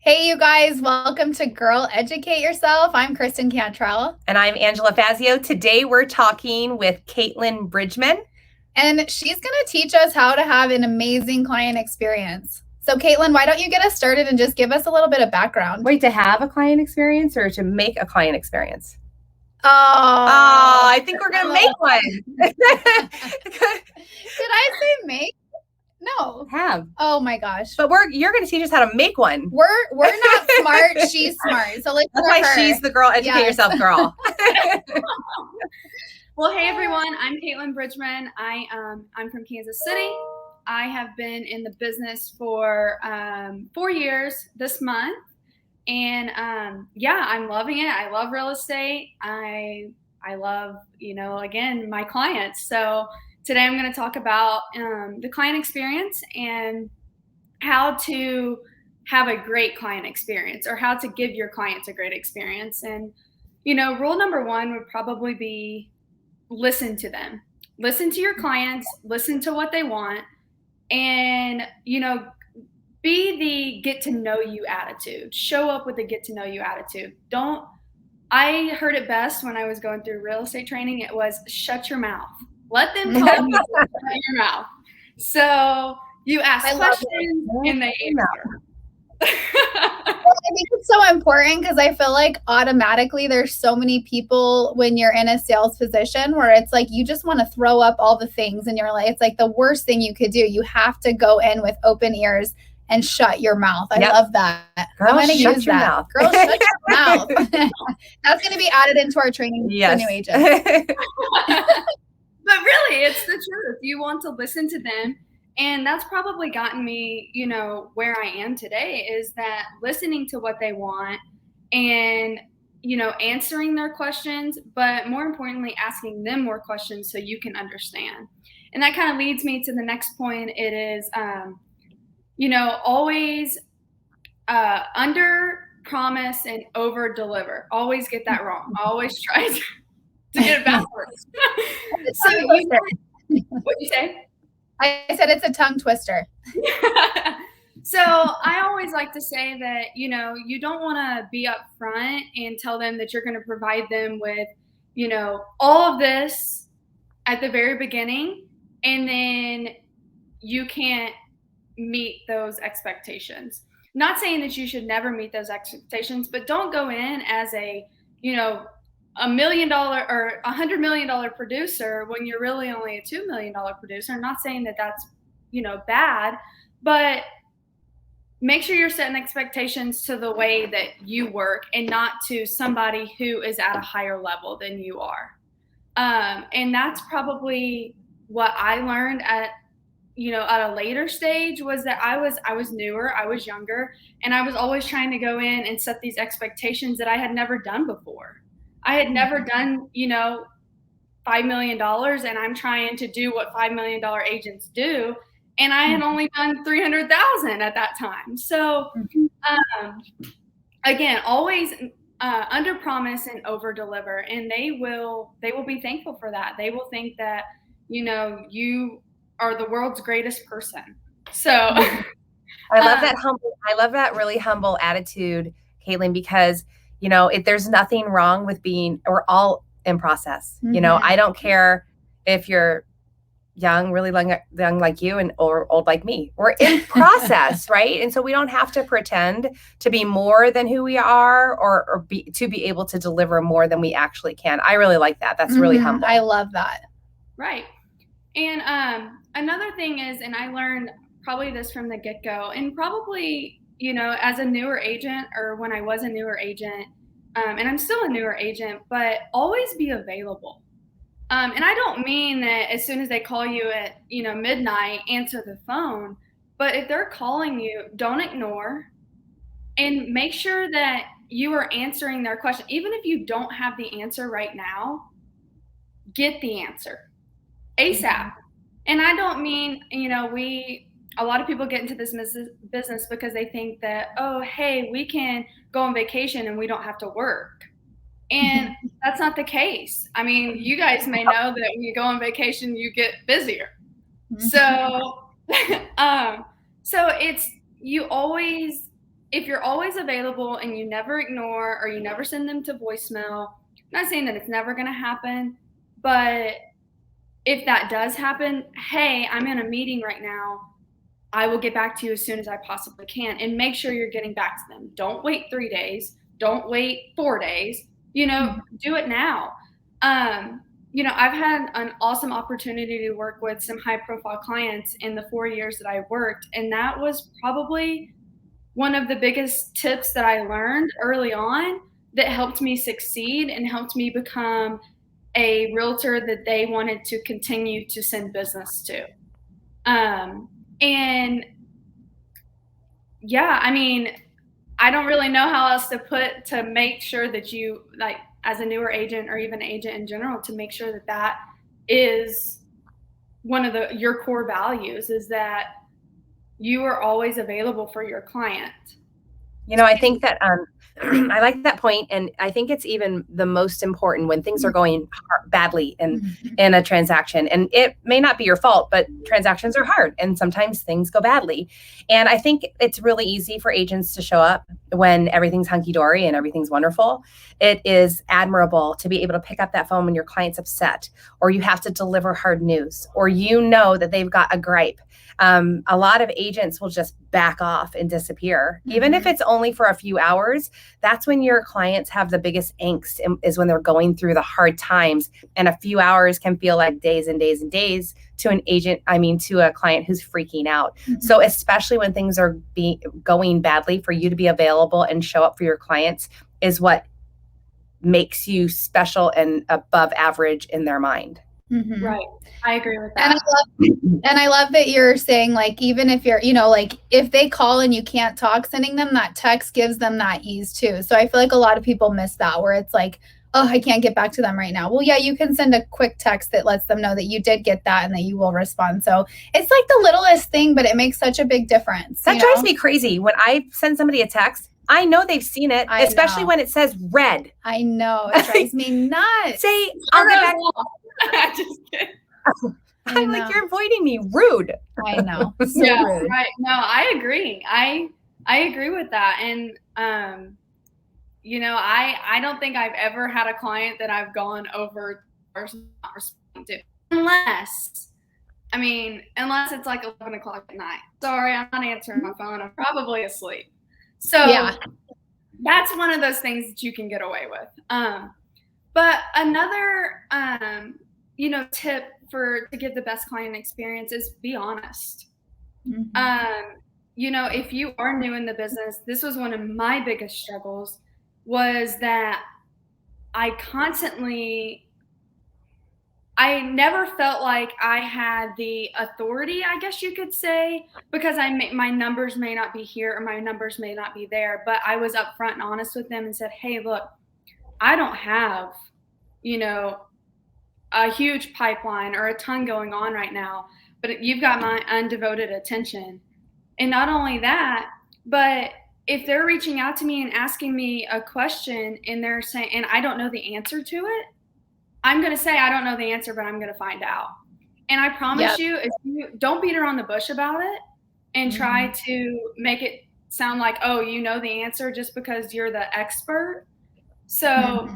Hey, you guys, welcome to Girl Educate Yourself. I'm Kristen Cantrell. And I'm Angela Fazio. Today we're talking with Kaitlyn Bridgeman. And she's going to teach us how to have an amazing client experience. So, Kaitlyn, why don't you get us started and just give us a little bit of background? Wait, to have a client experience or to make a client experience? Oh, I think we're going to make one. Did I say make? No. Have. Oh my gosh. But you're going to teach us how to make one. We're not smart. She's smart. So let's That's why she's the Girl Educate Yourself girl. Well, hey everyone, I'm Kaitlyn Bridgeman. I'm from Kansas City. I have been in the business for 4 years this month. And I'm loving it. I love real estate. I love, again, my clients. So today I'm going to talk about the client experience and how to have a great client experience, or how to give your clients a great experience. And, rule number one would probably be listen to them. Listen to your clients, listen to what they want, and, be the get to know you attitude. Show up with a get to know you attitude. I heard it best when I was going through real estate training. It was shut your mouth. Let them talk. Shut your mouth. So you ask questions and they answer. I think it's so important because I feel like automatically there's so many people when you're in a sales position where it's like you just want to throw up all the things in your life. It's like the worst thing you could do. You have to go in with open ears and shut your mouth. I love that. Girl, I'm going to use that. Mouth. Girl, shut your mouth. That's going to be added into our training for new agents. But really, it's the truth. You want to listen to them. And that's probably gotten me, where I am today, is that listening to what they want and, answering their questions, but more importantly, asking them more questions so you can understand. And that kind of leads me to the next point. It is, always under promise and over deliver. Always get that wrong. I always try to get it backwards. So what'd you say? I said it's a tongue twister. So I always like to say that, you don't want to be upfront and tell them that you're going to provide them with, all of this at the very beginning, and then you can't meet those expectations. Not saying that you should never meet those expectations, but don't go in as a, $1 million or $100 million producer when you're really only a $2 million producer. I'm not saying that that's, bad, but make sure you're setting expectations to the way that you work and not to somebody who is at a higher level than you are. And that's probably what I learned at a later stage, was that I was newer, I was younger, and I was always trying to go in and set these expectations that I had never done before. I had never done, $5 million, and I'm trying to do what $5 million agents do. And I had only done 300,000 at that time. So, again, always under promise and over deliver, and they will be thankful for that. They will think that, you are the world's greatest person. So I love that really humble attitude, Kaitlyn, because there's nothing wrong with we're all in process. Mm-hmm. I don't care if you're young, really young like you, or old like me. We're in process, right? And so we don't have to pretend to be more than who we are, or to be able to deliver more than we actually can. I really like that. That's really humble. I love that. Right. And another thing is, and I learned probably this from the get-go, and probably, as a newer agent, or when I was a newer agent, and I'm still a newer agent, but always be available. And I don't mean that as soon as they call you at, midnight, answer the phone, but if they're calling you, don't ignore, and make sure that you are answering their question. Even if you don't have the answer right now, get the answer ASAP. And I don't mean, a lot of people get into this business because they think that, oh, hey, we can go on vacation and we don't have to work. And that's not the case. I mean, you guys may know that when you go on vacation, you get busier. So, so it's, you always if you're always available and you never ignore or you never send them to voicemail, I'm not saying that it's never going to happen, but if that does happen, hey, I'm in a meeting right now. I will get back to you as soon as I possibly can, and make sure you're getting back to them. Don't wait 3 days. Don't wait 4 days. Do it now. I've had an awesome opportunity to work with some high profile clients in the 4 years that I worked. And that was probably one of the biggest tips that I learned early on that helped me succeed and helped me become a realtor that they wanted to continue to send business to. And yeah, I mean, I don't really know how else to make sure that you, like, as a newer agent or even agent in general, to make sure that that is one of your core values, is that you are always available for your client. I think that I like that point, and I think it's even the most important when things are going badly in a transaction. And it may not be your fault, but transactions are hard, and sometimes things go badly. And I think it's really easy for agents to show up when everything's hunky-dory and everything's wonderful. It is admirable to be able to pick up that phone when your client's upset, or you have to deliver hard news, or that they've got a gripe. A lot of agents will just back off and disappear. Even if it's only for a few hours, that's when your clients have the biggest angst, is when they're going through the hard times. And a few hours can feel like days and days and days to a client who's freaking out. So especially when things are going badly, for you to be available and show up for your clients is what makes you special and above average in their mind. Right. I agree with that. And I love that you're saying, like, even if you're, like, if they call and you can't talk, sending them that text gives them that ease too. So I feel like a lot of people miss that, where it's like, oh, I can't get back to them right now. Well, yeah, you can send a quick text that lets them know that you did get that and that you will respond. So it's like the littlest thing, but it makes such a big difference. That drives me crazy. When I send somebody a text, I know they've seen it, especially when it says read. I know. It drives me nuts. Say, I'll get back. Just kidding. I'm like, you're avoiding me. Rude. I know. So rude. Right. No, I agree. I agree with that. And, I don't think I've ever had a client that I've gone over or not responding to, unless it's like 11 o'clock at night. Sorry, I'm not answering my phone. I'm probably asleep. So yeah, that's one of those things that you can get away with. But another, tip to give the best client experience is be honest. If you are new in the business, this was one of my biggest struggles, was that I never felt like I had the authority, I guess you could say, because my numbers may not be here or my numbers may not be there, but I was upfront and honest with them and said, hey, look, I don't have, a huge pipeline or a ton going on right now, but you've got my undevoted attention. And not only that, but if they're reaching out to me and asking me a question and they're saying, and I don't know the answer to it, I'm going to say, I don't know the answer, but I'm going to find out. And I promise you, if you don't beat around the bush about it and try to make it sound like, oh, you know the answer just because you're the expert. So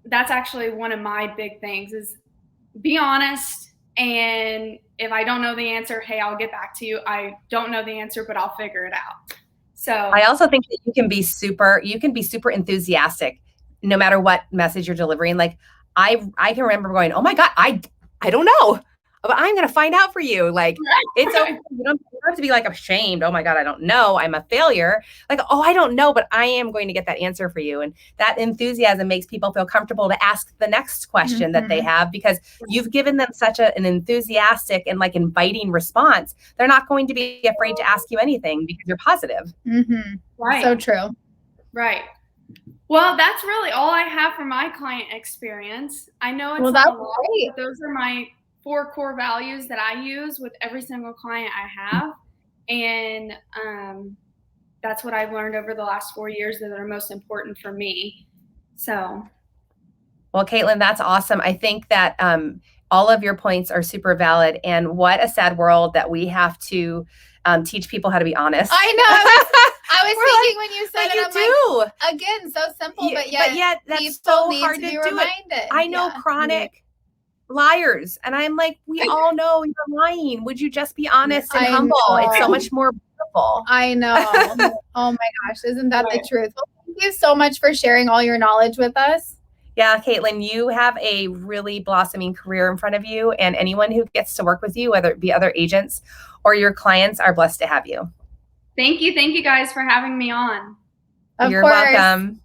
that's actually one of my big things, is be honest. And if I don't know the answer, hey, I'll get back to you. I don't know the answer, but I'll figure it out. So I also think that you can be super enthusiastic no matter what message you're delivering. Like I can remember going, oh my God, I don't know, but I'm going to find out for you. Like it's okay. You don't have to be like ashamed. Oh my God, I don't know. I'm a failure. Like, oh, I don't know, but I am going to get that answer for you. And that enthusiasm makes people feel comfortable to ask the next question that they have, because you've given them such an enthusiastic and like inviting response. They're not going to be afraid to ask you anything because you're positive. Right. So true. Right. Well, that's really all I have for my client experience. I know it's not a lot, but those are my 4 core values that I use with every single client I have. And that's what I've learned over the last 4 years that are most important for me. So. Well, Kaitlyn, that's awesome. I think that all of your points are super valid. And what a sad world that we have to teach people how to be honest. I know. I was thinking when you said it, you I'm do. like, again, so simple, but yet that's people so need hard to to be do reminded. it. I know chronic liars, and I'm like, we all know you're lying. Would you just be honest and humble? It's so much more beautiful. I know. Oh my gosh, isn't that the truth? Well, thank you so much for sharing all your knowledge with us. Yeah, Kaitlyn, you have a really blossoming career in front of you, and anyone who gets to work with you, whether it be other agents or your clients, are blessed to have you. Thank you. Thank you guys for having me on. Of You're course. welcome.